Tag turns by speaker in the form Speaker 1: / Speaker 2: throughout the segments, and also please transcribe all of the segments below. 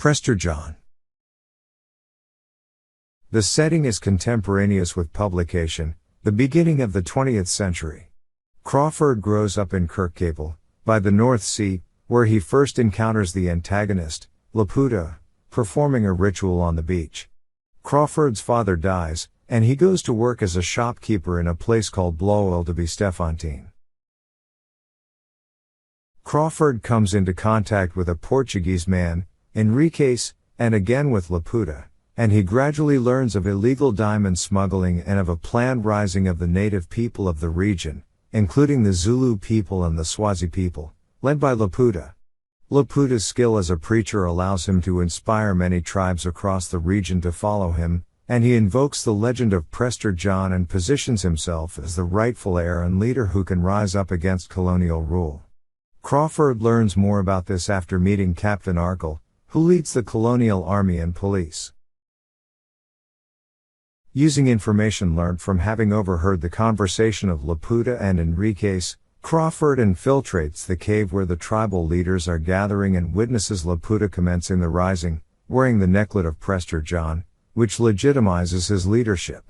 Speaker 1: Prester John. The setting is contemporaneous with publication, the beginning of the 20th century. Crawford grows up in Kirkcapel, by the North Sea, where he first encounters the antagonist, Laputa, performing a ritual on the beach. Crawford's father dies, and he goes to work as a shopkeeper in a place called Bloel de Bistefontein. Crawford comes into contact with a Portuguese man, Enriquez, and again with Laputa, and he gradually learns of illegal diamond smuggling and of a planned rising of the native people of the region, including the Zulu people and the Swazi people, led by Laputa. Laputa's skill as a preacher allows him to inspire many tribes across the region to follow him, and he invokes the legend of Prester John and positions himself as the rightful heir and leader who can rise up against colonial rule. Crawford learns more about this after meeting Captain Arkell, who leads the colonial army and police. Using information learned from having overheard the conversation of Laputa and Enriquez, Crawford infiltrates the cave where the tribal leaders are gathering and witnesses Laputa commencing the rising, wearing the necklet of Prester John, which legitimizes his leadership.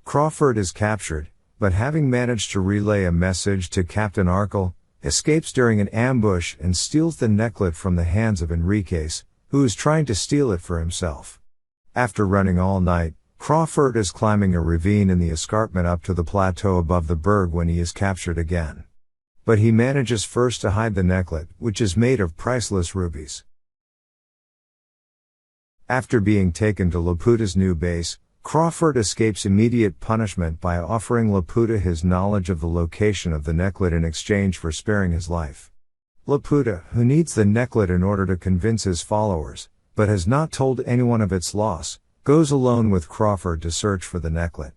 Speaker 1: Crawford is captured, but having managed to relay a message to Captain Arkell, escapes during an ambush and steals the necklet from the hands of Enriquez, who is trying to steal it for himself. After running all night, Crawford is climbing a ravine in the escarpment up to the plateau above the berg when he is captured again. But he manages first to hide the necklet, which is made of priceless rubies. After being taken to Laputa's new base, Crawford escapes immediate punishment by offering Laputa his knowledge of the location of the necklet in exchange for sparing his life. Laputa, who needs the necklet in order to convince his followers, but has not told anyone of its loss, goes alone with Crawford to search for the necklet.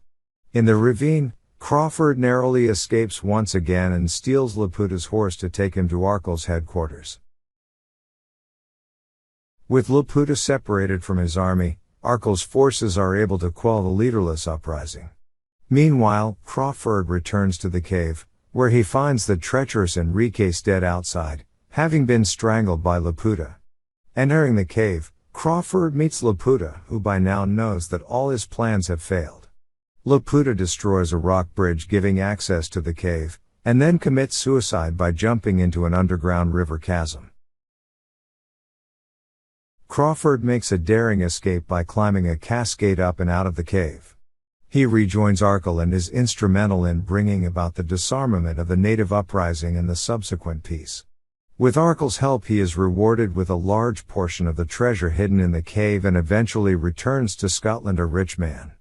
Speaker 1: In the ravine, Crawford narrowly escapes once again and steals Laputa's horse to take him to Arkell's headquarters. With Laputa separated from his army, Arkell's forces are able to quell the leaderless uprising. Meanwhile, Crawford returns to the cave, where he finds the treacherous Enriquez dead outside, having been strangled by Laputa. Entering the cave, Crawford meets Laputa, who by now knows that all his plans have failed. Laputa destroys a rock bridge giving access to the cave, and then commits suicide by jumping into an underground river chasm. Crawford makes a daring escape by climbing a cascade up and out of the cave. He rejoins Arkell and is instrumental in bringing about the disarmament of the native uprising and the subsequent peace. With Arkell's help he is rewarded with a large portion of the treasure hidden in the cave and eventually returns to Scotland a rich man.